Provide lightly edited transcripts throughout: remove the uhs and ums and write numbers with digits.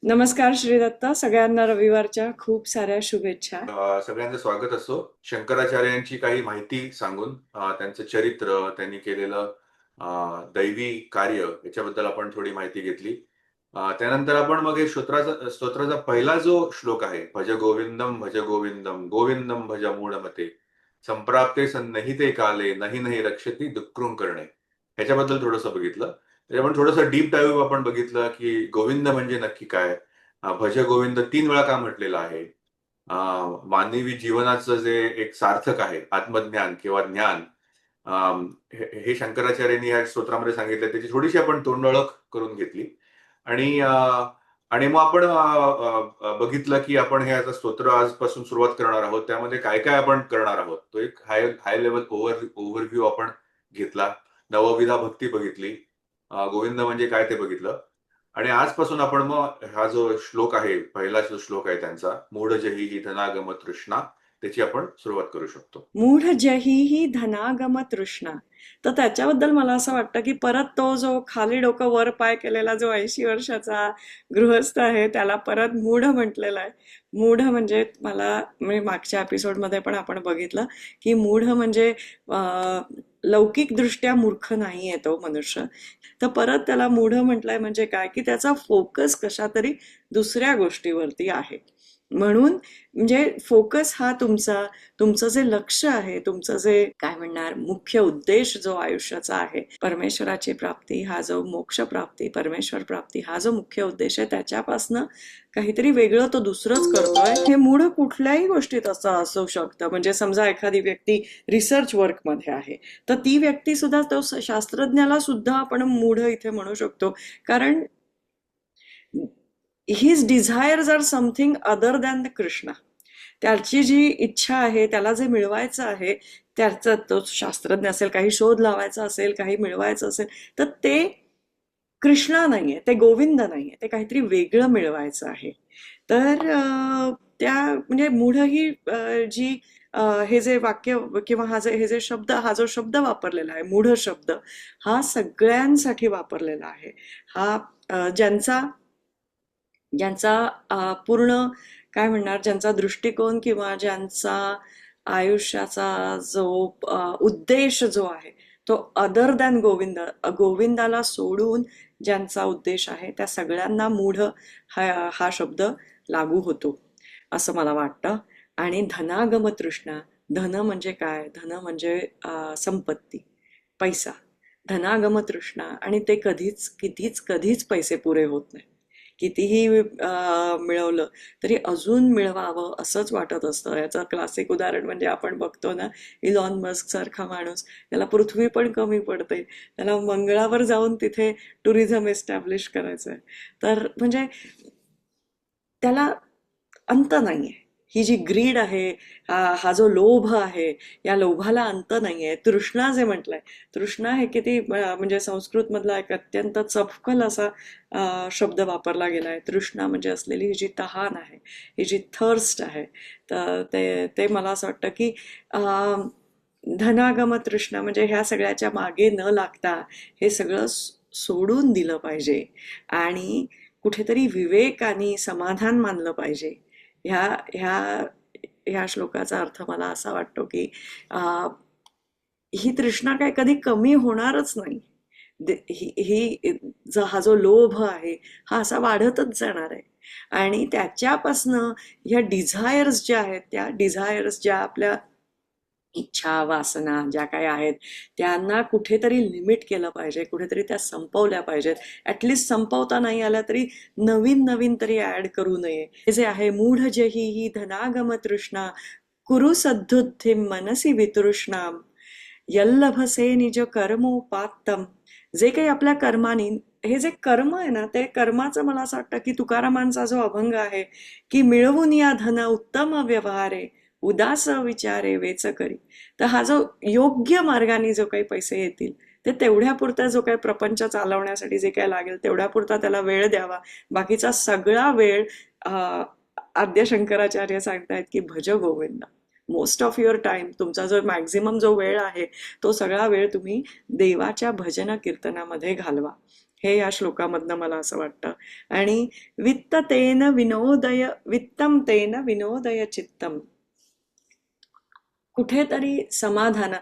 नमस्कार श्री दत्ता. सगळ्यांना रविवारच्या खूप साऱ्या शुभेच्छा. सगळ्यांचं स्वागत असो. शंकराचार्यांची काही माहिती सांगून त्यांचं चरित्र, त्यांनी केलेलं दैवी कार्य याच्याबद्दल आपण थोडी माहिती घेतली. त्यानंतर आपण मग हे स्तोत्राचा पहिला जो श्लोक आहे, भज गोविंदम गोविंदम भज मूढमते संप्राप्ते सन्नहिते काले नहि नहि रक्षती दुःखृं करणे, ह्याच्याबद्दल थोडंसं बघितलं. त्याच्या आपण थोडंसं डीप डाईव्ह आपण बघितलं की गोविंद म्हणजे नक्की काय, भज गोविंद 3 वेळा का म्हटलेलं आहे, मानवी जीवनाचं जे एक सार्थक आहे आत्मज्ञान किंवा ज्ञान, हे शंकराचार्यांनी या स्तोत्रामध्ये सांगितलं. त्याची थोडीशी आपण तोंडओळख करून घेतली. आणि आणि मग आपण बघितलं की आपण हे आता स्तोत्र आजपासून सुरुवात करणार आहोत, त्यामध्ये काय काय आपण करणार आहोत तो एक हाय हाय लेवल ओव्हरव्ह्यू आपण घेतला. नवविधा भक्ती बघितली, गोविंद म्हणजे काय ते बघितलं. आणि आजपासून आपण मग हा जो श्लोक आहे, पहिला जो श्लोक आहे त्यांचा, मूढ जही ही धनागम तृष्णा, त्याची आपण सुरुवात करू शकतो. मूढ जहीही धनागम तृष्णा. तर त्याच्याबद्दल मला असं वाटतं की परत तो जो खाली डोकं वर पाय केलेला जो 80 वर्षाचा गृहस्थ आहे त्याला परत मूढ म्हटलेला आहे. मूढ म्हणजे म्हणजे मागच्या एपिसोडमध्ये पण आपण बघितलं की मूढ म्हणजे लौकिकदृष्ट्या मूर्ख नाहीये तो मनुष्य. तर परत त्याला मूढ म्हटलंय म्हणजे काय की त्याचा फोकस कशा तरी दुसऱ्या गोष्टीवरती आहे. म्हणून म्हणजे फोकस हा तुमचं जे लक्ष आहे, तुमचं जे काय म्हणणार मुख्य उद्देश जो आयुष्याचा आहे, परमेश्वराची प्राप्ती हा जो मोक्ष प्राप्ती, परमेश्वर प्राप्ती हा जो मुख्य उद्देश आहे, त्याच्यापासनं काहीतरी वेगळं तो दुसरंच करतोय. हे मूढ कुठल्याही गोष्टीत असं असू शकतं. म्हणजे समजा एखादी व्यक्ती रिसर्च वर्कमध्ये आहे, तर ती व्यक्ती सुद्धा तो शास्त्रज्ञाला सुद्धा आपण मूढ इथे म्हणू शकतो. कारण his desires are something other than the Krishna. त्याची जी इच्छा आहे, त्याला जे मिळवायचं आहे, त्याचा तो शास्त्रज्ञ असेल, काही शोध लावायचा असेल, काही मिळवायचं असेल, तर ते कृष्णा नाहीये, ते गोविंद नाहीये, ते काहीतरी वेगळं मिळवायचं आहे. तर त्या म्हणजे मूढ ही जी हे जे वाक्य किंवा हे जे शब्द, हा जो शब्द वापरलेला आहे मूढ शब्द, हा सगळ्यांसाठी वापरलेला आहे. हा ज्यांचा ज्यांचा पूर्ण काय म्हणणार, ज्यांचा दृष्टिकोन किंवा ज्यांचा आयुष्याचा जो उद्देश जो आहे तो अदर दॅन गोविंदाला सोडून ज्यांचा उद्देश आहे, त्या सगळ्यांना मूढ हा शब्द लागू होतो असं मला वाटतं. आणि धनागम तृष्णा, धन म्हणजे काय, धन म्हणजे संपत्ती, पैसा. धनागम तृष्णा, आणि ते कधीच पैसे पुरे होत नाही. कितीही मिळवलं तरी अजून मिळवावं असंच वाटत असतं. याचं क्लासिक उदाहरण म्हणजे आपण बघतो ना, इलॉन मस्क सारखा माणूस, त्याला पृथ्वी पण कमी पडते, त्याला मंगळावर जाऊन तिथे टुरिझम एस्टॅब्लिश करायचं आहे. तर म्हणजे त्याला अंत नाहीये. ही जी ग्रीड आहे, हा जो लोभ आहे, या लोभाला अंत नाहीये. तृष्णा जे म्हटलंय, तृष्णा हे किती म्हणजे संस्कृत मधला एक अत्यंत चपखल असा शब्द वापरला गेलाय. तृष्णा म्हणजे असलेली ही जी तहान आहे, ही जी थर्स्ट आहे. तर ते ते मला असं वाटतं की धनागम तृष्णा म्हणजे ह्या सगळ्याच्या मागे न लागता हे सगळं सोडून दिलं पाहिजे आणि कुठेतरी विवेक आणि समाधान मानलं पाहिजे. ह्या ह्या ह्या श्लोकाचा अर्थ मला असा वाटतो की अं, ही तृष्णा काय कधी कमी होणारच नाही. हा जो लोभ आहे, हा असा वाढतच जाणार आहे. आणि त्याच्यापासनं ह्या डिझायर्स ज्या आहेत, त्या डिझायर्स ज्या आपल्या इच्छा वासना ज्या काही आहेत, त्यांना कुठेतरी लिमिट केलं पाहिजे, कुठेतरी त्या संपवल्या पाहिजेत. ऍटलिस्ट संपवता नाही आल्या तरी नवीन नवीन तरी ऍड करू नये. हे जे आहे मूढ जही ही धनागम तृष्णा, कुरु सद्धुद्धि मनसी वितृष्णाम, यल्लभसे निज कर्मोपात्तम. जे काही आपल्या कर्मानी, हे जे कर्म आहे ना, ते कर्माचं मला असं वाटतं की तुकारामांचा जो अभंग आहे की मिळवून या धन उत्तम व्यवहारे, उदास विचारे वेच करी. तर हा जो योग्य मार्गाने जो काही पैसे येतील, ते तेवढ्यापुरता जो काही प्रपंच चालवण्यासाठी जे काही लागेल तेवढ्यापुरता त्याला वेळ द्यावा. बाकीचा सगळा वेळ आद्य शंकराचार्य सांगतायत की भज Govind. Most of your time, तुमचा जो मॅक्झिमम जो वेळ आहे, तो सगळा वेळ तुम्ही देवाच्या भजन कीर्तनामध्ये घालवा. हे या श्लोकामधनं मला असं वाटतं. आणि वित्तम तेन विनोदय चित्तम, कुठेतरी समाधान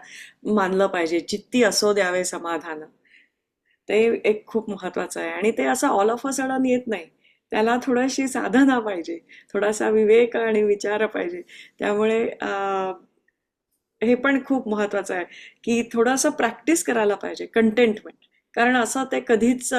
मानलं पाहिजे, चित्ती असो द्यावे समाधान. ते एक खूप महत्वाचं आहे आणि ते असं ऑल ऑफ अ सडन येत नाही. त्याला थोडीशी साधना पाहिजे, थोडासा विवेक आणि विचार पाहिजे. त्यामुळे हे पण खूप महत्वाचं आहे की थोडंसं प्रॅक्टिस करायला पाहिजे कंटेंटमेंट. कारण असं ते कधीच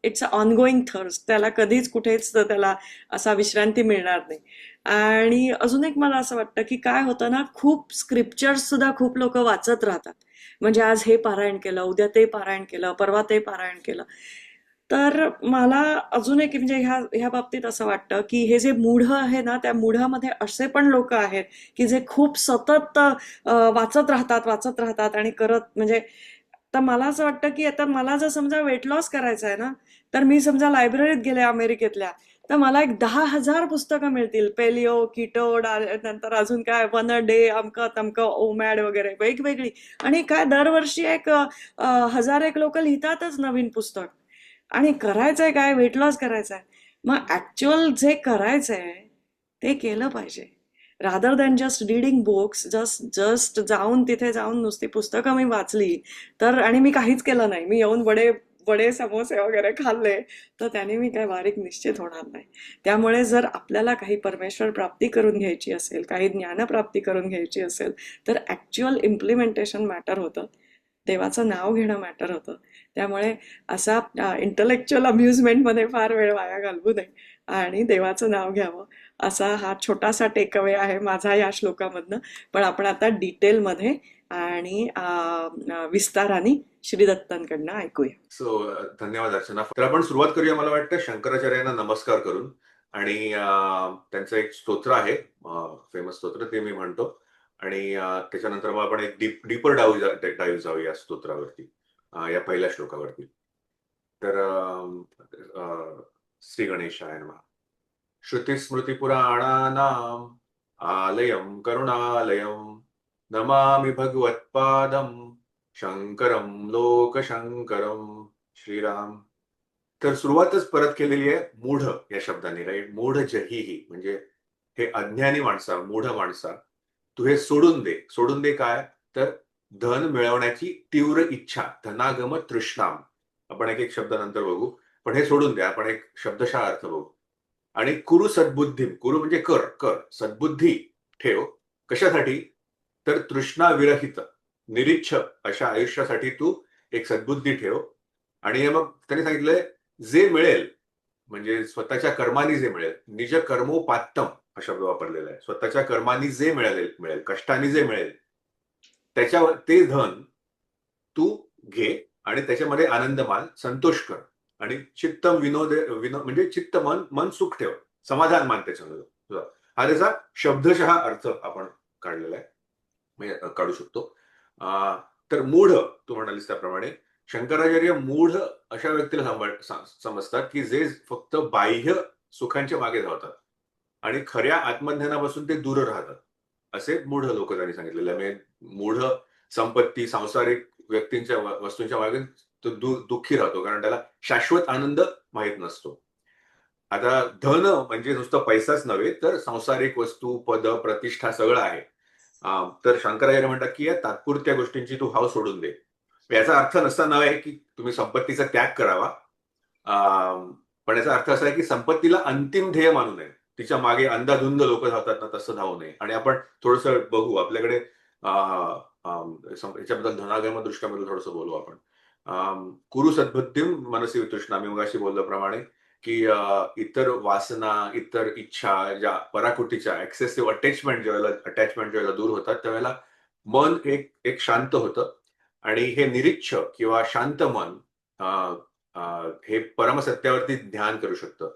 इट्स अ ऑनगोईंग थर्स्ट, त्याला कधीच कुठेच त्याला असा विश्रांती मिळणार नाही. आणि अजून एक मला असं वाटतं की काय होतं ना, खूप स्क्रिप्चर्स सुद्धा खूप लोक वाचत राहतात. म्हणजे आज हे पारायण केलं, उद्या ते पारायण केलं, परवा ते पारायण केलं. तर मला अजून एक म्हणजे ह्या बाबतीत असं वाटतं की हे जे मूढ आहे ना, त्या मूढामध्ये असे पण लोक आहेत की जे खूप सतत वाचत राहतात आणि करत म्हणजे. तर मला असं वाटतं की आता मला जर समजा वेट लॉस करायचं आहे ना, तर मी समजा लायब्ररीत गेले अमेरिकेतल्या, तर मला एक 10,000 पुस्तकं मिळतील, पेलिओ, किटो, नंतर अजून काय वन अ डे, अमकं तमकं, ओमॅड वगैरे वेगवेगळी. आणि काय दरवर्षी एक 1,000 एक लोक लिहितातच नवीन पुस्तक. आणि करायचंय काय, वेट लॉस करायचंय, मग ऍक्च्युअल जे करायचंय ते केलं पाहिजे. Rather than just reading books, just just जाऊन तिथे जाऊन नुसती पुस्तकं मी वाचली तर, आणि मी काहीच केलं नाही, मी येऊन वडे वडे समोसे वगैरे खाल्ले, तर त्याने मी काय बारीक निश्चित होणार नाही. त्यामुळे जर आपल्याला काही परमेश्वर प्राप्ती करून घ्यायची असेल, काही ज्ञानप्राप्ती करून घ्यायची असेल, तर ऍक्च्युअल इम्प्लिमेंटेशन मॅटर होतं, देवाचं नाव घेणं मॅटर होतं. त्यामुळे असा इंटलेक्च्युअल अम्युजमेंटमध्ये फार वेळ वाया घालवू नये आणि देवाचं नाव घ्यावं, असा हा छोटासा टेकअवे आहे माझा या श्लोकामधनं. पण आपण आता डिटेलमध्ये आणि विस्ताराने श्रीदत्तांकडनं ऐकूया. सो धन्यवाद अर्चना. तर आपण सुरुवात करूया मला वाटतं शंकराचार्यांना नमस्कार करून. आणि त्यांचं एक स्तोत्र आहे, फेमस स्तोत्र, ते मी म्हणतो. आणि त्याच्यानंतर मग आपण एक डीपर डाईव्ह जाऊ या स्तोत्रावरती, या पहिल्या श्लोकावरती. तर श्री गणेशाय नमः. श्रुतिस्मृतिपुराणानाम् आलयं करुणालयं नमामि भगवत्पादं शंकरं लोकशंकरं. श्रीराम. तर सुरुवातच परत केलेली आहे मूढ या शब्दाने, राईट. मूढ जहीही म्हणजे हे अज्ञानी माणसा, मूढ माणसा, तू हे सोडून दे. सोडून दे काय? तर धन मिळवण्याची तीव्र इच्छा, धनागम तृष्णाम. आपण एक एक शब्द नंतर बघू, पण हे सोडून द्या. आपण एक शब्दशः अर्थ बघू. आणि कुरु सद्बुद्धी, कुरु म्हणजे कर, कर, सद्बुद्धी ठेव. कशासाठी? तर तृष्णा विरहित, निरीच्छ अशा आयुष्यासाठी तू एक सद्बुद्धी ठेव. आणि मग त्यांनी सांगितलंय, जे मिळेल म्हणजे स्वतःच्या कर्मानी जे मिळेल, निज कर्मोपात्तम हा शब्द वापरलेला आहे. स्वतःच्या कर्मानी जे मिळेल, कष्टाने जे मिळेल, त्याच्यावर ते धन तू घे आणि त्याच्यामध्ये आनंद मान, संतोष कर. आणि चित्त म्हणजे चित्त, मन सुख ठेव, समाधान मान त्याच्यामध्ये तुझा. हा त्याचा शब्दशः अर्थ आपण काढलेला आहे, म्हणजे काढू शकतो. तर मूढ, तू म्हणालीस त्याप्रमाणे, शंकराचार्य मूढ अशा व्यक्तीला समजतात की जे फक्त बाह्य सुखांच्या मागे धावतात आणि खऱ्या आत्मज्ञानापासून ते दूर राहतात. असे मूढ लोक त्यांनी सांगितलेले आहे. म्हणजे मूढ संपत्ती, सांसारिक व्यक्तींच्या वस्तूंच्या मागे तो दुःखी राहतो, कारण त्याला शाश्वत आनंद माहीत नसतो. आता धन म्हणजे नुसतं पैसाच नव्हे, तर सांसारिक वस्तू, पद, प्रतिष्ठा सगळं आहे. तर शंकराचार्य म्हणतात की या तात्पुरत्या गोष्टींची तू हाव सोडून दे. याचा अर्थ नसता नव्हे की तुम्ही संपत्तीचा त्याग करावा, पण याचा अर्थ असा आहे की संपत्तीला अंतिम ध्येय मानू नये. तिच्या मागे अंधाधुंद लोक धावतात ना, तसं धावू नये. आणि आपण थोडंसं बघू आपल्याकडे याच्याबद्दल, धनागम दृष्ट्याबद्दल थोडंसं बोलू आपण. कुरु सद्बुद्धीम मनसी वितृष्णा, मी मगाशी बोलल्याप्रमाणे की इतर वासना, इतर इच्छा, ज्या पराकुटीच्या एक्सेसिव्ह अटॅचमेंट ज्यावेळेला दूर होतात, त्यावेळेला मन एक शांत होतं. आणि हे निरीच्छ किंवा शांत मन हे परमसत्यावरती ध्यान करू शकतं.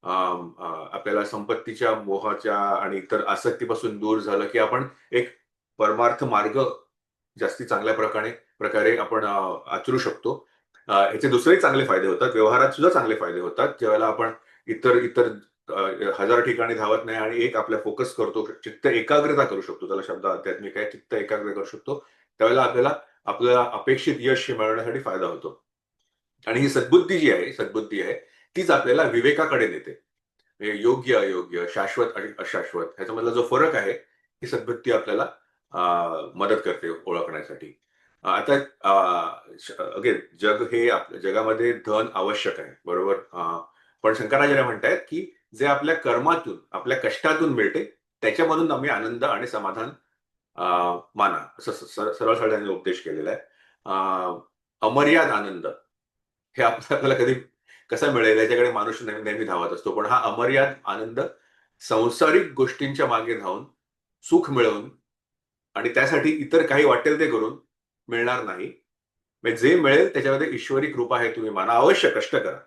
आपल्याला संपत्तीच्या मोहाच्या आणि इतर आसक्तीपासून दूर झालं की आपण एक परमार्थ मार्ग जास्ती चांगल्या प्रकारे आपण आचरू शकतो. ह्याचे दुसरेही चांगले फायदे होतात, व्यवहारात सुद्धा चांगले फायदे होतात. ज्यावेळेला आपण इतर इतर 1000 ठिकाणी धावत नाही आणि एक आपल्या फोकस करतो, चित्त एकाग्रता करू शकतो, त्याला शब्द आध्यात्मिक आहे, चित्त एकाग्र करू शकतो, त्यावेळेला आपल्याला आपल्याला अपेक्षित यश मिळवण्यासाठी फायदा होतो. आणि ही सद्बुद्धी आहे तीच आपल्याला विवेकाकडे नेते. म्हणजे योग्य अयोग्य, शाश्वत आणि अशाश्वत ह्याच्यामधला जो फरक आहे ही सद्बुद्धी आपल्याला मदत करते ओळखण्यासाठी. आता अगेन जग हे आपल्या जगामध्ये धन आवश्यक आहे, बरोबर. पण शंकराचार्य म्हणतायत की जे आपल्या कर्मातून आपल्या कष्टातून मिळते त्याच्यामधून आम्ही आनंद आणि समाधान माना, असं सरळ सरळ त्यांनी उपदेश केलेला आहे. अमर्याद आनंद हे आपल्याला कधी कसा मिळेल याच्याकडे माणूस नेहमी नेहमी धावत असतो, पण हा अमर्याद आनंद सांसारिक गोष्टींच्या मागे धावून सुख मिळवून आणि त्यासाठी इतर काही वाटेल ते करून मिळणार नाही. म्हणजे जे मिळेल त्याच्यामध्ये ईश्वरी कृपा आहे, तुम्ही माना, अवश्य कष्ट करा.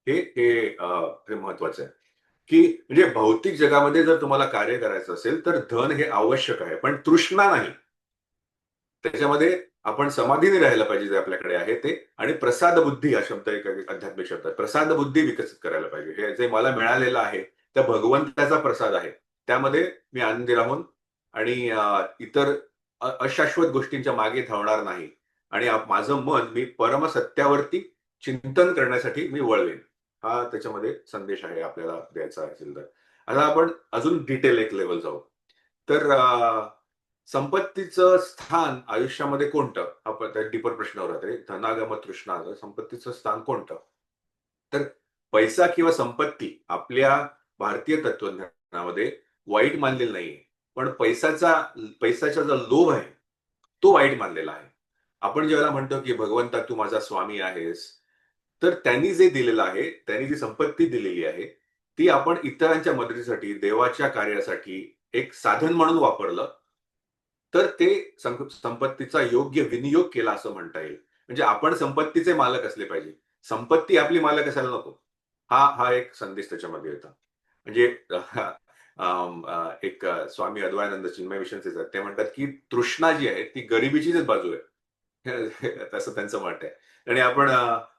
हे हे हे महत्वाचं आहे की म्हणजे भौतिक जगामध्ये जर तुम्हाला कार्य करायचं असेल तर धन हे आवश्यक आहे, पण तृष्णा नाही. त्याच्यामध्ये आपण समाधीने राहायला पाहिजे जे आपल्याकडे आहे ते, आणि प्रसाद बुद्धी हा शब्द एक आध्यात्मिक शब्द आहे. प्रसाद बुद्धी विकसित करायला पाहिजे. हे जे मला मिळालेलं आहे त्या भगवंताचा प्रसाद आहे, त्यामध्ये मी आनंदी राहून आणि इतर अशाश्वत गोष्टींच्या मागे धावणार नाही आणि माझं मन मी परमसत्यावरती चिंतन करण्यासाठी मी वळवेन. हा त्याच्यामध्ये संदेश आहे आपल्याला द्यायचा असेल तर. आता आपण अजून डिटेल एक लेवल जाऊ. तर संपत्तीचं स्थान आयुष्यामध्ये कोणतं, हा डीपर प्रश्न राहते. धनागम तृष्णागम, संपत्तीचं स्थान कोणतं? तर पैसा किंवा संपत्ती आपल्या भारतीय तत्वज्ञानामध्ये वाईट मानलेलं नाहीये, पण पैशाचा जो लोभ आहे तो वाईट मानलेला आहे. आपण ज्यावेळेला म्हणतो की भगवंता तू माझा स्वामी आहेस, तर त्यांनी जे दिलेलं आहे, त्यांनी जी संपत्ती दिलेली आहे ती आपण इतरांच्या मदतीसाठी, देवाच्या कार्यासाठी एक साधन म्हणून वापरलं तर ते संपत्तीचा योग्य विनियोग केला असं म्हणता येईल. म्हणजे आपण संपत्तीचे मालक असले पाहिजे, संपत्ती आपली मालक असायला नको. हा हा एक संदेश त्याच्यामध्ये येतो. म्हणजे एक स्वामी अद्वैतानंद चिन्मय मिशनचे ते म्हणतात की तृष्णा जी आहे ती गरिबीचीच बाजू आहे. तसं त्यांचं मत आहे. आणि आपण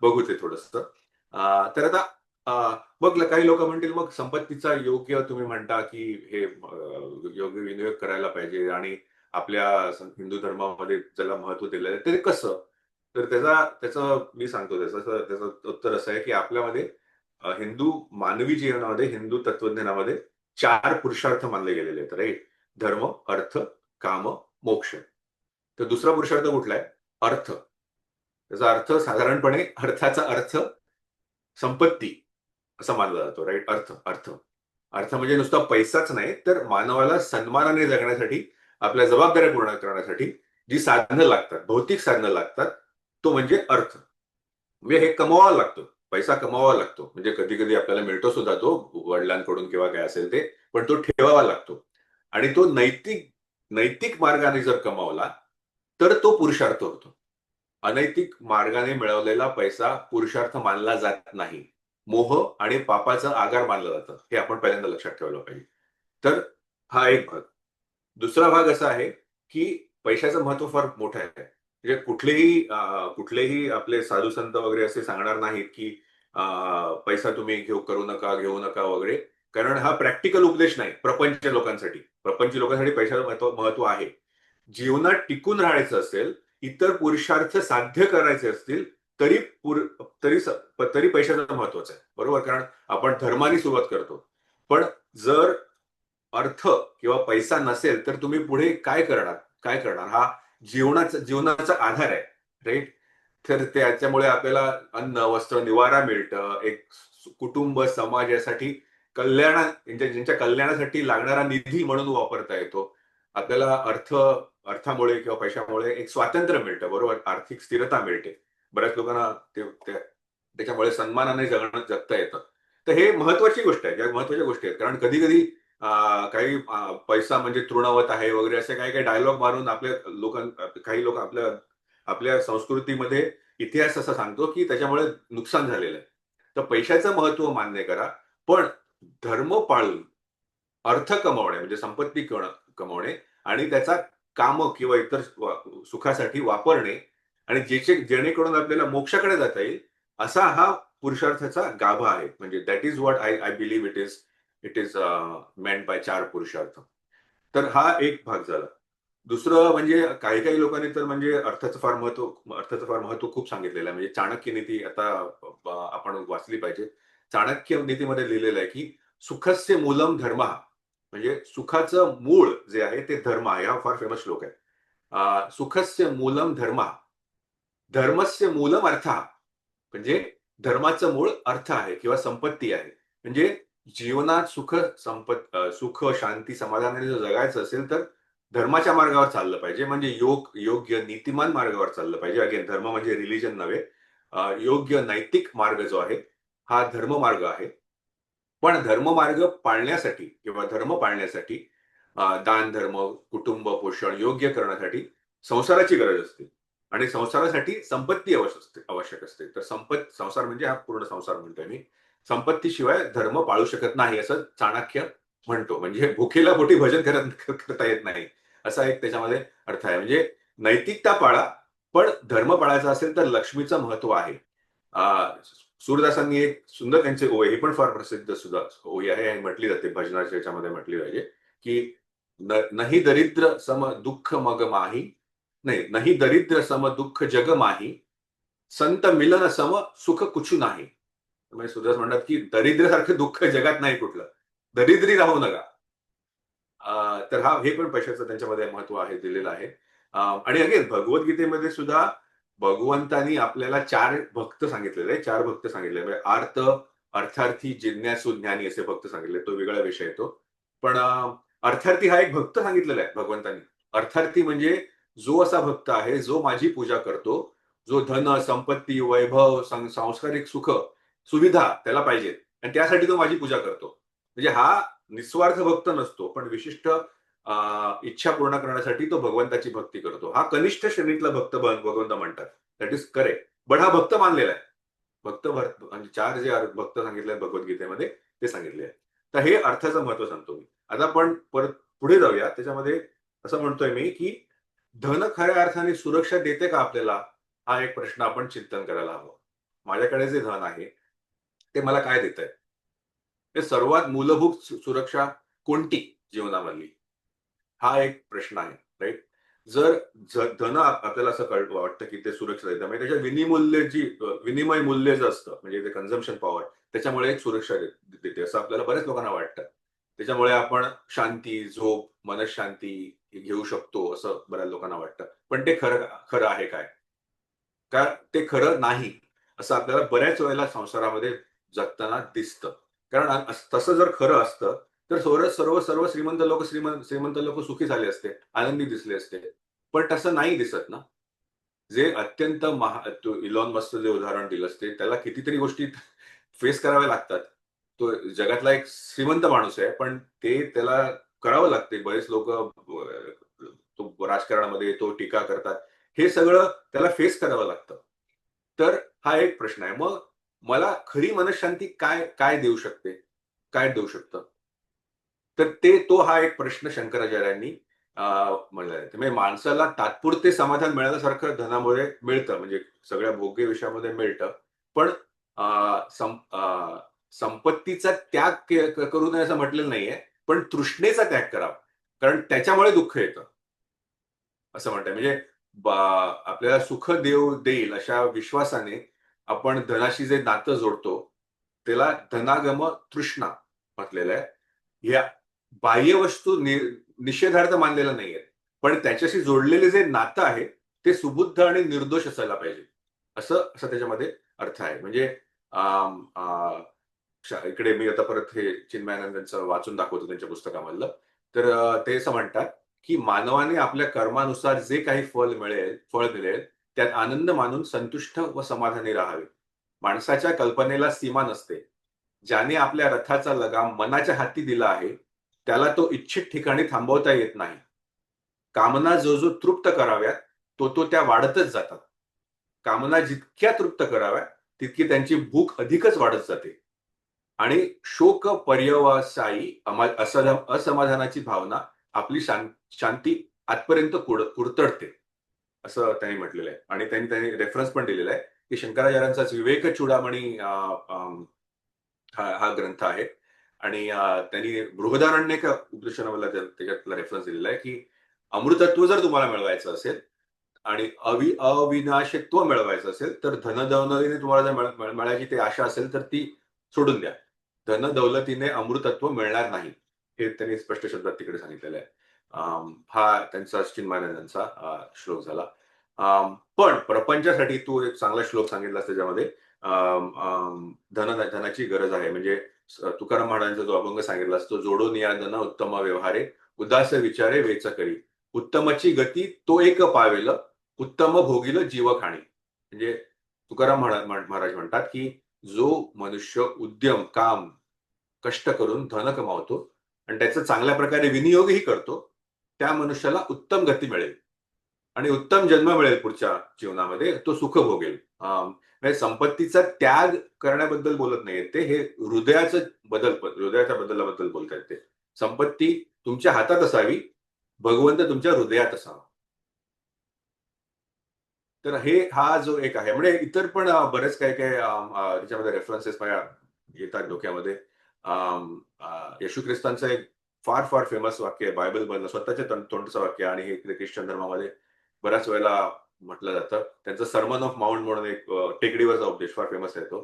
बघू ते थोडस. तर आता मग काही लोक म्हणतील मग संपत्तीचा योग्य तुम्ही म्हणता की हे योग्य विनियोग करायला पाहिजे आणि आपल्या हिंदू धर्मामध्ये ज्याला महत्व दिलेलं आहे ते कसं. तर त्याचं मी सांगतो त्याचं उत्तर असं आहे की आपल्यामध्ये हिंदू मानवी जीवनामध्ये, हिंदू तत्वज्ञानामध्ये 4 पुरुषार्थ मानले गेलेले आहेत. राईट. धर्म, अर्थ, काम, मोक्ष. तर दुसरा पुरुषार्थ कुठला आहे? अर्थ. त्याचा अर्थ साधारणपणे अर्थाचा अर्थ संपत्ती असा मानला जातो. राईट. अर्थ अर्थ अर्थ म्हणजे नुसता पैसाच नाही, तर मानवाला सन्मानाने जगण्यासाठी, आपल्या जबाबदाऱ्या पूर्ण करण्यासाठी जी साधनं लागतात, भौतिक साधनं लागतात, तो म्हणजे अर्थ. म्हणजे हे कमवावा लागतो, पैसा कमवावा लागतो. म्हणजे कधी कधी आपल्याला मिळतो सुद्धा तो वडिलांकडून किंवा काय असेल ते, पण तो ठेवावा लागतो. आणि तो नैतिक नैतिक मार्गाने जर कमावला तर तो पुरुषार्थ होतो. अनैतिक मार्गाने मिळवलेला पैसा पुरुषार्थ मानला जात नाही. मोह आणि पापाचं आगार मानलं जातं. हे आपण पहिल्यांदा लक्षात ठेवलं पाहिजे. तर हा एक भाग. दुसरा भाग असा आहे की पैशाचं महत्व फार मोठं आहे. म्हणजे कुठलेही आपले साधू संत वगैरे असे सांगणार नाहीत की पैसा तुम्ही घेऊ नका वगैरे. कारण हा प्रॅक्टिकल उपदेश नाही प्रपंच लोकांसाठी. प्रपंच लोकांसाठी पैशाचं महत्व आहे. जीवनात टिकून राहायचं असेल, इतर पुरुषार्थ साध्य करायचे असतील, तरी तरी तरी पैशाचं महत्वाचं आहे, बरोबर. कारण आपण धर्माने सुरुवात करतो. पण जर अर्थ किंवा पैसा नसेल तर तुम्ही पुढे काय करणार हा जीवनाचा आधार आहे. राईट. तर त्याच्यामुळे आपल्याला अन्न, वस्त्र, निवारा मिळतं. एक कुटुंब, समाज यासाठी ज्यांच्या कल्याणासाठी लागणारा निधी म्हणून वापरता येतो. आपल्याला अर्थामुळे किंवा पैशामुळे एक स्वातंत्र्य मिळतं, बरोबर. आर्थिक स्थिरता मिळते. बऱ्याच लोकांना त्याच्यामुळे सन्मानाने जगता येतं. तर हे महत्वाची गोष्ट आहे, या महत्वाच्या गोष्टी आहेत. कारण कधी कधी काही पैसा म्हणजे तृणवत आहे वगैरे असे काही काही डायलॉग मारून काही लोक आपल्या आपल्या संस्कृतीमध्ये इतिहास असा सांगतो की त्याच्यामुळे नुकसान झालेलं आहे. तर पैशाचं महत्व मान्य करा, पण धर्म पाळून अर्थ कमवणे म्हणजे संपत्ती कमवणे आणि त्याचा काम किंवा इतर सुखासाठी वापरणे आणि जेणेकरून आपल्याला मोक्षाकडे जाता येईल, असा हा पुरुषार्थाचा गाभा आहे. म्हणजे that is what I believe it is meant by 4 पुरुषार्थ. तर हा एक भाग झाला. दुसरं म्हणजे काही काही लोकांनी तर म्हणजे अर्थाचं फार महत्व खूप सांगितलेलं आहे. म्हणजे चाणक्य नीती आता आपण वाचली पाहिजे. चाणक्य नीतीमध्ये लिहिलेलं आहे की सुखस्य मूलम धर्मः, म्हणजे सुखाचं मूळ जे आहे ते धर्म आहे. हा फार फेमस श्लोक आहे. सुखस्य मूलम धर्मः, धर्मस्य मूलम अर्थः, म्हणजे धर्माचं मूळ अर्थ आहे किंवा संपत्ती आहे. म्हणजे जीवनात सुख, शांती, समाधानाने जर जगायचं असेल तर धर्माच्या मार्गावर चाललं पाहिजे. म्हणजे योग्य, नीतिमान मार्गावर चाललं पाहिजे. अगेन धर्म म्हणजे रिलिजन नव्हे. योग्य नैतिक मार्ग जो आहे, हा धर्ममार्ग आहे. पण धर्ममार्ग पाळण्यासाठी किंवा धर्म पाळण्यासाठी दान धर्म, कुटुंब पोषण योग्य करण्यासाठी संसाराची गरज असते. आणि संसारासाठी संपत्ती आवश्यक असते. तर संसार म्हणजे हा पूर्ण संसार म्हणतोय मी. संपत्तीशिवाय धर्म पाळू शकत नाही असं चाणक्य म्हणतो. म्हणजे भुकेला पोटी भजन करता येत नाही, असा एक त्याच्यामध्ये अर्थ आहे. म्हणजे नैतिकता पाळा, पण धर्म पाळायचा असेल तर लक्ष्मीचं महत्व आहे. सूरदासांनी एक सुंदर त्यांचे ओवी, ही पण फार प्रसिद्ध सुद्धा ओवी आहे आणि म्हटली जाते भजनाच्या याच्यामध्ये म्हटली पाहिजे की नाही दरिद्र सम दुःख मग माही, नाही नाही दरिद्र सम दुःख जग माही, संत मिलन सम सुख कुछु नाही. म्हणजे सुरदास म्हणतात की दरिद्र्यासारखं दुःख जगात नाही कुठलं, दरिद्री राहू नका. तर हे पण पैशाचं त्यांच्यामध्ये महत्व आहे, दिलेलं आहे. आणि अगेन भगवद्गीतेमध्ये सुद्धा भगवंतानी आपल्याला 4 भक्त सांगितलेले आहे. 4 भक्त सांगितले म्हणजे अर्थार्थी, जिज्ञासू, ज्ञानी असे भक्त सांगितले. तो वेगळा विषय येतो. पण अर्थार्थी हा एक भक्त सांगितलेला आहे भगवंतांनी. अर्थार्थी म्हणजे जो असा भक्त आहे, जो माझी पूजा करतो, जो धन, संपत्ती, वैभव, सांसारिक सुख, सुविधा त्याला पाहिजेत आणि त्यासाठी तो माझी पूजा करतो. म्हणजे हा निस्वार्थ भक्त नसतो, पण विशिष्ट इच्छा पूर्ण करण्यासाठी तो भगवंताची भक्ती करतो. हा कनिष्ठ श्रेणीतला भक्त भगवंत म्हणतात. That is correct. बट हा भक्त मानलेला आहे. म्हणजे 4 जे भक्त सांगितले आहेत भगवद्गीतेमध्ये ते सांगितले आहे. तर हे अर्थाचं महत्व सांगतो मी. आता आपण परत पुढे जाऊया. त्याच्यामध्ये असं म्हणतोय मी की धन खऱ्या अर्थाने सुरक्षा देते का आपल्याला? हा एक प्रश्न आपण चिंतन करायला हवं. माझ्याकडे जे धन आहे, ते मला काय देतंय? हे सर्वात मूलभूत सुरक्षा कोणती जीवनामधली? हा एक प्रश्न आहे, राइट? जर धन आपल्याला असं वाटतं की ते सुरक्षा देतं, म्हणजे त्याच्या विनिमय मूल्य जे असतं, म्हणजे ते कन्झम्पशन पॉवर, त्याच्यामुळे एक सुरक्षा देते असं आपल्याला बऱ्याच लोकांना वाटतं. त्याच्यामुळे आपण शांती, झोप, मनःशांती हे घेऊ शकतो असं बऱ्याच लोकांना वाटतं. पण ते खरं खरं आहे काय? का ते खरं नाही, असं आपल्याला बऱ्याच वेळेला संसारामध्ये जगताना दिसतं. कारण तसं जर खरं असतं, तर सर्व सर्व श्रीमंत लोक सुखी झाले असते, आनंदी दिसले असते. पण तसं नाही दिसत ना. जे अत्यंत तू इलॉन मस्कचं जे उदाहरण दिलंस ते त्याला कितीतरी गोष्टी फेस कराव्या लागतात. तो जगातला एक श्रीमंत माणूस आहे, पण त्याला करावं लागते. बरेच लोकं तो राजकारणामध्ये येतो, टीका करतात. हे सगळं त्याला फेस करावं लागतं. तर हा एक प्रश्न आहे. मग मला खरी मनःशांती काय काय देऊ शकते? काय देऊ शकतं? तर हा एक प्रश्न शंकराचार्यांनी म्हणलेला आहे. म्हणजे माणसाला तात्पुरते समाधान मिळाल्यासारखं धनामुळे मिळतं, म्हणजे सगळ्या भोग्य विषयामध्ये मिळतं. पण अ, सं अ, संपत्तीचा त्याग करू नये असं म्हटलेलं नाहीये. पण तृष्णेचा त्याग करावा. कारण त्याच्यामुळे दुःख येतं. असं म्हणताय. म्हणजे आपल्याला सुख देईल अशा विश्वासाने आपण धनाशी जे नातं जोडतो, त्याला धनागम तृष्णा म्हटलेलं आहे. या बाह्य वस्तू निषेधार्थ मानलेल्या नाहीयेत. पण त्याच्याशी जोडलेले जे नातं आहे, ते सुबुद्ध आणि निर्दोष असायला पाहिजे. असं असं त्याच्यामध्ये अर्थ आहे. म्हणजे अं, अ, इकडे मी आता परत हे चिन्मयानंदांचं वाचून दाखवतो त्यांच्या पुस्तकामधलं. तर ते असं म्हणतात, की मानवाने आपल्या कर्मानुसार जे काही फळ मिळेल, त्यात आनंद मानून संतुष्ट व समाधानी राहावे. माणसाच्या कल्पनेला सीमा नसते. ज्याने आपल्या रथाचा लगाम मनाच्या हाती दिला आहे, त्याला तो इच्छित ठिकाणी थांबवता येत नाही. कामना जो तृप्त कराव्यात, तो त्या वाढतच जातात. कामना जितक्या तृप्त कराव्या, तितकी त्यांची भूक अधिकच वाढत जाते. आणि शोक पर्यवसायी असमाधानाची भावना आपली शांती आजपर्यंत कुडतडते, असं त्यांनी म्हटलेलं आहे. आणि त्यांनी रेफरन्स पण दिलेला आहे की शंकराचार्यांचाच विवेक चूडामणी हा ग्रंथ आहे. आणि त्यांनी बृहदारण्यक उपदेशनाला त्याच्यातला रेफरन्स दिलेला आहे की अमृतत्व जर तुम्हाला मिळवायचं असेल आणि अविनाशत्व मिळवायचं असेल तर धनदौलतीने तुम्हाला जर मिळायची ती आशा असेल तर ती सोडून द्या. धनदौलतीने अमृतत्व मिळणार नाही, हे त्यांनी स्पष्ट शब्दात तिकडे सांगितलेलं आहे. हा त्यांचा चिन्मयानंदांचा श्लोक झाला. पण प्रपंचासाठी तू एक चांगला श्लोक सांगितलास त्याच्यामध्ये. धनाची गरज आहे, म्हणजे तुकाराम महाराजांचा जो अभंग सांगितला तो जोडून या धन उत्तम व्यवहारे उदास विचारे वेच करी उत्तमची गती तो एक पावेल उत्तम भोगील जीव खाणी. म्हणजे तुकाराम महाराज म्हणतात की जो मनुष्य उद्यम काम कष्ट करून धन कमावतो आणि त्याचा चांगल्या प्रकारे विनियोगही करतो त्या मनुष्याला उत्तम गती मिळेल आणि उत्तम जन्म मिळेल पुढच्या जीवनामध्ये, तो सुख भोगेल. म्हणजे संपत्तीचा त्याग करण्याबद्दल बोलत नाहीये ते, हे हृदयाच्या बदलाबद्दल बोलतायत ते. संपत्ती तुमच्या हातात असावी, भगवंत तुमच्या हृदयात असावा. तर हा जो एक आहे, म्हणजे इतर पण बरेच काही काही त्याच्यामध्ये रेफरन्सेस माझ्या येतात डोक्यामध्ये. येशू ख्रिस्तांचं एक फार फार फेमस वाक्य आहे बायबल मधलं, स्वतःच्या तोंडचं वाक्य, आणि हे ख्रिश्चन धर्मामध्ये बऱ्याच वेळेला म्हटलं जातं. त्यांचं सर्मन ऑफ माउंट म्हणून एक टेकडीवरचा उपदेश फार फेमस आहे तो.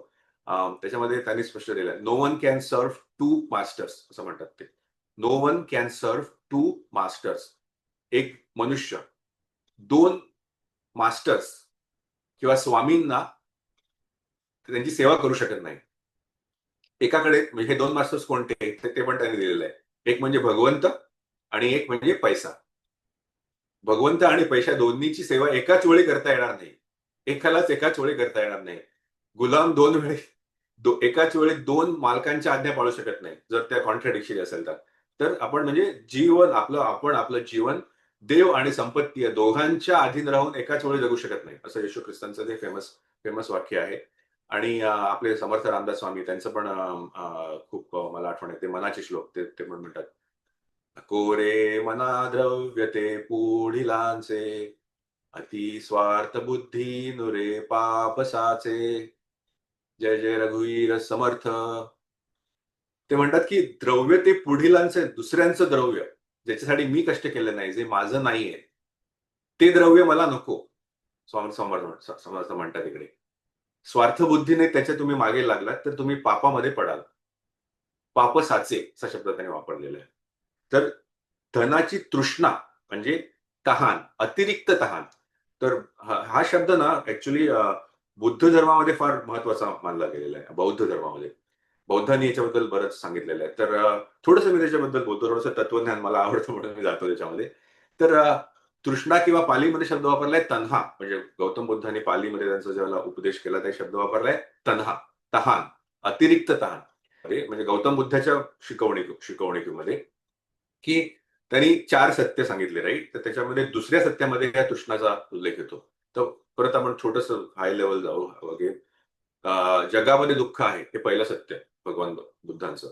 त्याच्यामध्ये त्यांनी स्पष्ट दिलंय, no one can serve two masters असं म्हणतात ते. No one can serve two masters. एक मनुष्य दोन मास्टर्स किंवा स्वामींना त्यांची सेवा करू शकत नाही. एकाकडे म्हणजे हे दोन मास्टर्स कोणते ते पण त्यांनी दिलेलं आहे. एक म्हणजे भगवंत आणि एक म्हणजे पैसा. भगवंत आणि पैसा दोन्हीची सेवा एकाच वेळी करता येणार नाही. एकालाच एकाच वेळी करता येणार नाही. गुलाम एकाच वेळी दोन मालकांच्या आज्ञा पाळू शकत नाही जर त्या कॉन्ट्रडिक्शन असेल तर. तर आपण म्हणजे आपण आपलं जीवन देव आणि संपत्ती या दोघांच्या अधीन राहून एकाच वेळी जगू शकत नाही, असं येशू ख्रिस्तांचं ते फेमस फेमस वाक्य आहे. आणि आपले समर्थ रामदास स्वामी त्यांचं पण खूप मला आठवण येते, मनाचे श्लोक ते पण म्हणतात, कोरे मना द्रव्य ते पुढिलांचे अति स्वार्थ बुद्धी नुरे पापसाचे जय जय रघुवीर समर्थ. ते म्हणतात की द्रव्य ते पुढीलांचं, दुसऱ्यांचं द्रव्य, ज्याच्यासाठी मी कष्ट केले नाही, जे माझं नाहीये, ते द्रव्य मला नको. समर्थ म्हणतात इकडे, स्वार्थबुद्धीने त्याच्या तुम्ही मागे लागलात तर तुम्ही पापामध्ये पडाल. पाप साचे असा शब्द त्याने वापरलेला आहे. तर धनाची तृष्णा म्हणजे तहान, अतिरिक्त तहान. तर हा शब्द ना ऍक्च्युली बुद्ध धर्मामध्ये फार महत्वाचा मानला गेलेला आहे. बौद्ध धर्मामध्ये बौद्धांनी याच्याबद्दल बरंच सांगितलेलं आहे. तर थोडंसं मी त्याच्याबद्दल बोलतो, थोडंसं तत्वज्ञान मला आवडतं म्हणून मी जातो त्याच्यामध्ये. तर तृष्णा किंवा पालीमध्ये शब्द वापरलाय तन्हा, म्हणजे गौतम बुद्धांनी पालीमध्ये त्यांचा ज्याला उपदेश केला त्या शब्द वापरलाय तन्हा, तहान, अतिरिक्त तहान. म्हणजे गौतम बुद्धाच्या शिकवणीमध्ये की त्यांनी 4 सत्य सांगितले, राईट. तर त्याच्यामध्ये दुसऱ्या सत्यामध्ये या तृष्णाचा उल्लेख येतो. तर परत आपण छोटस हाय लेवल जाऊ वगैरे. जगामध्ये दुःख आहे हे पहिलं सत्य भगवान बुद्धांचं.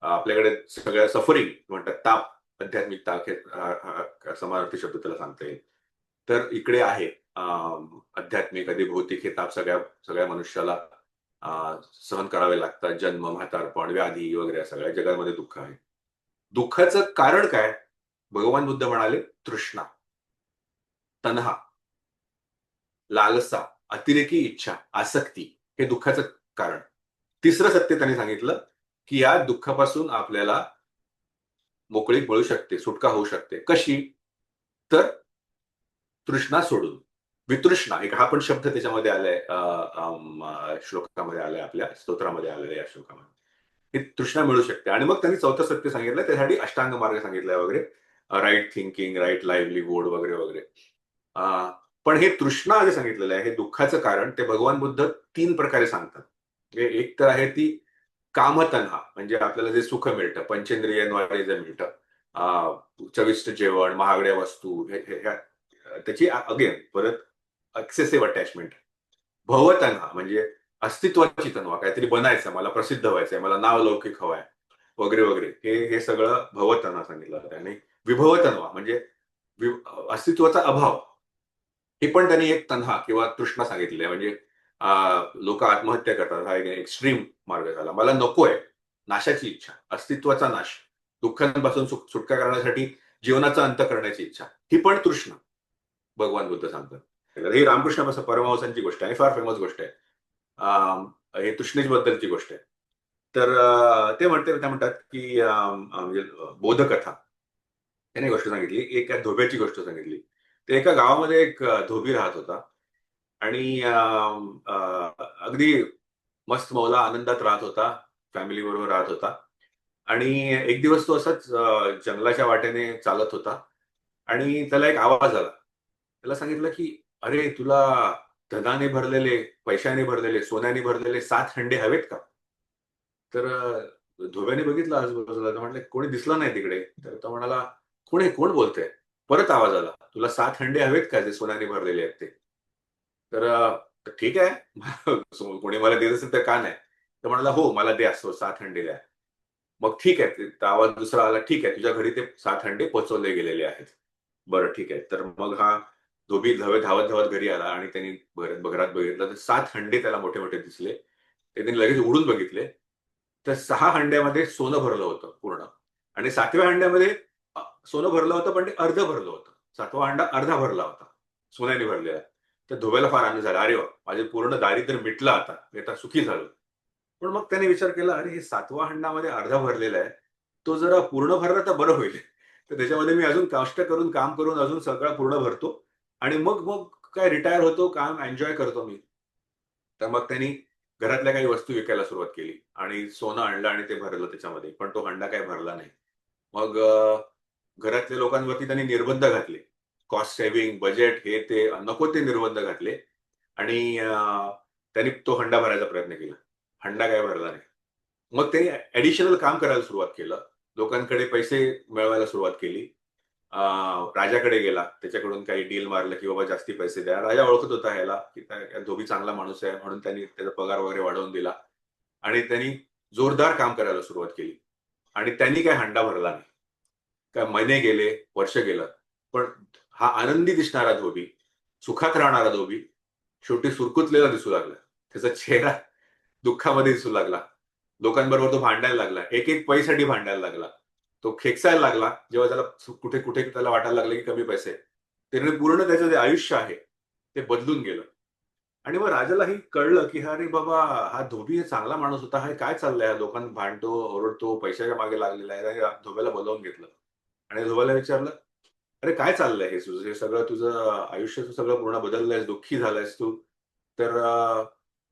आपल्याकडे सगळ्या सफरिंग म्हणतात, ताप, आध्यात्मिक ताप, हे समानार्थी शब्द त्याला सांगता येईल. तर इकडे आहे आध्यात्मिक आधी भौतिक हे ताप सगळ्या सगळ्या मनुष्याला सहन करावे लागतात. जन्म, म्हातारपण, व्याधी वगैरे सगळ्या जगामध्ये दुःख आहे. दुःखाचं कारण काय? भगवान बुद्ध म्हणाले तृष्णा, तन्हा, लालसा, अतिरेकी इच्छा, आसक्ती हे दुःखाचं कारण. तिसरं सत्य त्यांनी सांगितलं की या दुःखापासून आपल्याला मोकळीक मिळू शकते, सुटका होऊ शकते. कशी? तर तृष्णा सोडून. वितृष्णा एक हा पण शब्द त्याच्यामध्ये आलाय, श्लोकामध्ये आलाय, आपल्या स्तोत्रामध्ये आलेला या श्लोकामध्ये. ही तृष्णा मिळू शकते. आणि मग त्यांनी चौथं सत्य सांगितलं, त्यासाठी अष्टांग मार्ग सांगितलाय वगैरे, राईट थिंकिंग, राईट लाईव्हलीहूड वगैरे वगैरे. पण हे तृष्णा जे सांगितलेलं आहे हे दुःखाचं कारण ते भगवान बुद्ध 3 प्रकारे सांगतात. एक तर आहे ती कामतन्हा, म्हणजे आपल्याला जे सुख मिळतं, पंचेंद्रियांद्वारे जे मिळतं, चविष्ट जेवण, महागड्या वस्तू, त्याची अगेन परत एक्सेसिव्ह अटॅचमेंट. भवतन्हा म्हणजे अस्तित्वाची तन्हा, काहीतरी बनायचं, मला प्रसिद्ध व्हायचंय, मला नाव लौकिक हवाय वगैरे वगैरे, हे सगळं भवतन्हा सांगितलं जातं. आणि विभवतन्हा म्हणजे अस्तित्वाचा अभाव, हे पण त्यांनी एक तन्हा किंवा तृष्णा सांगितलेली आहे. म्हणजे लोक आत्महत्या करतात, हा एक एक्स्ट्रीम मार्ग झाला. मला नकोय, नाशाची इच्छा, अस्तित्वाचा नाश, दुःखांपासून सुटका करण्यासाठी जीवनाचा अंत करण्याची इच्छा, ही पण तृष्णा भगवान बुद्ध सांगतात. ही रामकृष्ण परमहंसांची गोष्ट आहे, फार फेमस गोष्ट आहे. हे तृष्णेबद्दलची गोष्ट आहे. तर ते म्हणतात की म्हणजे बोधकथा त्याने गोष्ट सांगितली, एका धोब्याची गोष्ट सांगितली. तर एका गावामध्ये एक धोबी राहत होता आणि अगदी मस्त मौला आनंदात राहत होता, फॅमिली बरोबर राहत होता. आणि एक दिवस तो असाच जंगलाच्या वाटेने चालत होता आणि त्याला एक आवाज आला. त्याला सांगितलं की अरे तुला धनाने भरलेले, पैशाने भरलेले, सोन्याने भरलेले 7 हंडे हवेत का? तर धोब्याने बघितलं आजूबाजूला, तर म्हटलं कोणी दिसलं नाही तिकडे. तर तो म्हणाला, "कोण आहे? कोण बोलतंय?" परत आवाज आला, "तुला 7 हंडे हवेत का जे सोन्याने भरलेले आहेत ते?" तर तर ठीक आहे. कोणी मला देत असेल तर का नाही? तर म्हणाला, "हो, मला द्या 7 हंडे द्या." मग ठीक आहे. तर आवाज दुसरा आला, "ठीक आहे, तुझ्या घरी ते 7 हंडे पोहोचवले गेलेले आहेत." बरं ठीक आहे. तर मग हा धोबी धावत-धावत घरी आला आणि त्यांनी घरात बघितलं तर 7 हंडे त्याला मोठे-मोठे दिसले. ते त्यांनी लगेच उघडून बघितले. तर 6 हंड्यामध्ये सोनं भरलं होतं पूर्ण आणि 7व्या हंड्यामध्ये सोनं भरलं होतं, पण ते अर्धं भरलं होतं. 7वा हंडा अर्धा भरला होता, सोन्याने भरलेला. तर धोब्याला फार आनंद झाला. "अरे वाह! माझे पूर्ण दारिद्र्य मिटलं आता. मी आता सुखी झालो." पण मग त्याने विचार केला, "अरे, हे 7वा हंडामध्ये अर्धा भरलेला आहे. तो जरा पूर्ण भरला तर बरं होईल." तर त्याच्यामध्ये मी अजून कष्ट करून, काम करून अजून सगळा पूर्ण भरतो आणि मग मग काय रिटायर होतो, काम एन्जॉय करतो मी. तर मग त्यांनी घरातल्या काही वस्तू विकायला सुरुवात केली आणि सोनं आणलं आणि ते भरलं त्याच्यामध्ये. पण तो हंडा काही भरला नाही. मग घरातल्या लोकांवरती त्यांनी निर्बंध घातले. कॉस्ट सेव्हिंग, बजेट हे ते नको ते निर्बंध घातले आणि त्यांनी तो हंडा भरायचा प्रयत्न केला. हंडा काही भरला नाही. मग त्यांनी ॲडिशनल काम करायला सुरुवात केलं. लोकांकडे पैसे मिळवायला सुरुवात केली. राजाकडे गेला. त्याच्याकडून काही डील मारलं, की बाबा जास्ती पैसे द्या. राजा ओळखत होता ह्याला, की धोबी चांगला माणूस आहे म्हणून त्यांनी त्याचा पगार वगैरे वाढवून दिला आणि त्यांनी जोरदार काम करायला सुरुवात केली आणि त्यांनी काही हंडा भरला नाही. काय महिने गेले, वर्ष गेलं. पण हा आनंदी दिसणारा धोबी, सुखात राहणारा धोबी, शेवटी सुरकुतलेला दिसू लागला. त्याचा चेहरा दुःखामध्ये दिसू लागला. लोकांबरोबर तो भांडायला लागला. एक-एक पैशासाठी भांडायला लागला. तो खेकसायला लागला, जेव्हा त्याला कुठे-कुठे त्याला वाटायला लागलं, की कमी पैसे आहेत. त्याने पूर्ण त्याचं जे आयुष्य आहे, ते बदलून गेलं. आणि मग राजालाही कळलं, की अरे बाबा, हा धोबी हे चांगला माणूस होता. हे काय चाललंय? हा लोकांना भांडतो, ओरडतो, पैशाच्या मागे लागलेला आहे. आणि धोब्याला बोलावून घेतलं. आणि धोब्याला विचारलं, "अरे काय चाललंय हे तुझं? हे सगळं तुझं आयुष्य तू सगळं पूर्ण बदललंयस, दुःखी झालायस तू." तर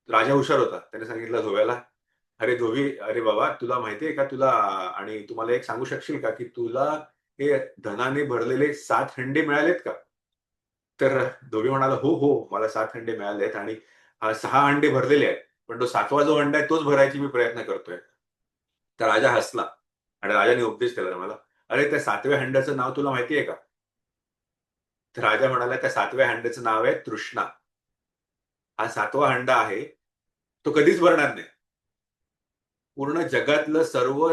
राजा हुशार होता. त्याने सांगितलं धोब्याला, "अरे धोबी, अरे बाबा, तुला माहिती आहे का तुला आणि तू मला एक सांगू शकशील का, की तुला हे धनाने भरलेले 7 हंडे मिळालेत का?" तर धोबी म्हणाला, "हो, हो, मला 7 हंडे मिळालेत आणि 6 हंडे भरलेले आहेत. पण तो 7वा जो हंडा आहे तोच भरायची मी प्रयत्न करतोय." तर राजा हसला आणि राजाने उपदेश केला मला, "अरे त्या 7व्या हंड्याचं नाव तुला माहिती आहे का?" तर राजा म्हणाला, "त्या 7व्या हंड्याचं नाव आहे तृष्णा. हा 7वा हंडा आहे, तो कधीच भरणार नाही. पूर्ण जगातलं सर्व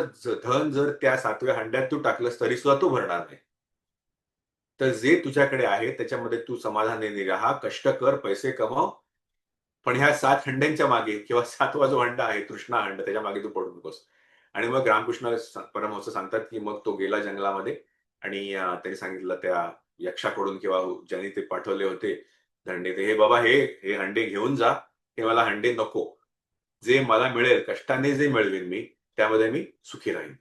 धन जर त्या 7व्या हंड्यात तू टाकलंस तरी सुद्धा तो भरणार नाही. तर जे तुझ्याकडे आहे त्याच्यामध्ये तू समाधानाने राहा, कष्ट कर, पैसे कमव. पण ह्या 7 हंड्यांच्या मागे किंवा 7वा जो हंडा आहे, तृष्णा हंडा, त्याच्या मागे तू पडू नकोस." आणि मग रामकृष्ण परमहंस सांगतात, की मग तो गेला जंगलामध्ये आणि त्यांनी सांगितलं त्या यक्षाकडून किंवा ज्यांनी ते पाठवले होते धंडे, ते "हे बाबा, हे हंडे घेऊन जा. हे मला हंडे नको. जे मला मिळेल, कष्टाने जे मिळवेन मी, त्यामध्ये मी सुखी राहीन."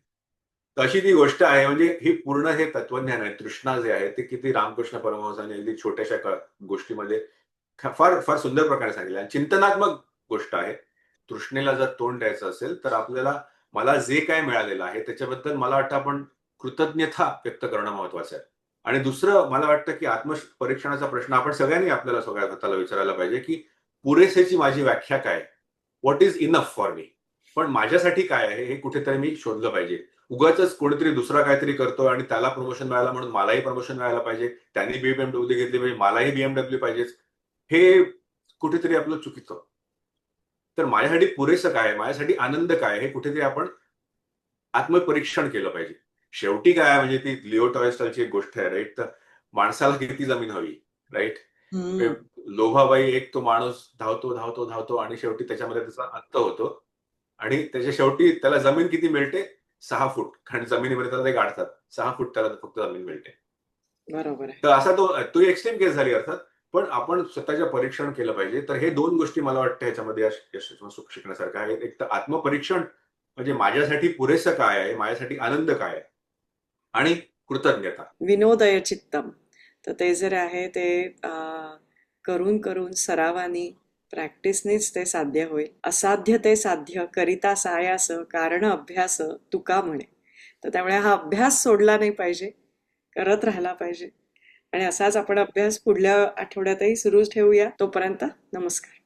तर अशी ती गोष्ट आहे. म्हणजे ही पूर्ण हे तत्वज्ञान आहे, तृष्णा जे आहे, ते किती रामकृष्ण परमहंसांनी अगदी छोट्याशा गोष्टीमध्ये फार फार सुंदर प्रकारे सांगितलं आणि चिंतनात्मक गोष्ट आहे. तृष्णेला जर तोंड द्यायचं असेल, तर आपल्याला मला जे काही मिळालेलं आहे, त्याच्याबद्दल मला वाटतं आपण कृतज्ञता व्यक्त करणं महत्वाचं आहे. आणि दुसरं मला वाटतं, की आत्मपरीक्षणाचा प्रश्न आपण सगळ्यांनी आपल्याला सगळ्या स्वतःला विचारायला पाहिजे, की पुरेसेची माझी व्याख्या काय? What is enough for me? पण माझ्यासाठी काय आहे, हे कुठेतरी मी शोधलं पाहिजे. उगाचच कोणीतरी दुसरा काहीतरी करतोय आणि त्याला प्रमोशन मिळालं म्हणून मलाही प्रमोशन मिळायला पाहिजे. त्यांनी BMW घेतली म्हणजे मलाही BMW पाहिजेच. हे कुठेतरी आपलं चुकीचं. तर माझ्यासाठी पुरेसं काय आहे? माझ्यासाठी आनंद काय आहे? हे कुठेतरी आपण आत्मपरीक्षण केलं पाहिजे. शेवटी काय आहे, म्हणजे ती लिओ टॉलस्टॉयची एक गोष्ट आहे, राइट? तर माणसाला किती जमीन हवी, राइट? हम्म. लोभाबाई एक तो माणूस धावतो, धावतो आणि शेवटी त्याच्यामध्ये त्याचा अंत होतो आणि त्याच्या शेवटी त्याला जमीन किती मिळते? 6 फूट, कारण जमिनीमध्ये त्याला ते गाडतात, 6 फूट त्याला फक्त जमीन मिळते. बरोबर आहे. तर असा तो एक्स्ट्रीम केस झाली अर्थात, पण आपण स्वतःच्या परीक्षण केलं पाहिजे. तर हे 2 गोष्टी मला वाटतं ह्याच्यामध्ये सुख शिकण्यासारखं आहे. एक तर आत्मपरीक्षण, म्हणजे माझ्यासाठी पुरेसं काय आहे, माझ्यासाठी आनंद काय आहे, आणि कृतज्ञता. विनोदय चित्तम. तर ते जर आहे ते करून करून सरावानी प्रॅक्टिसनीच ते साध्य होईल. असाध्य ते साध्य करिता सायास कारण अभ्यास तुका म्हणे. तर त्यामुळे हा अभ्यास सोडला नाही पाहिजे, करत राहिला पाहिजे. आणि असाच आपण अभ्यास पुढल्या आठवड्यातही सुरूच ठेवूया. तोपर्यंत नमस्कार.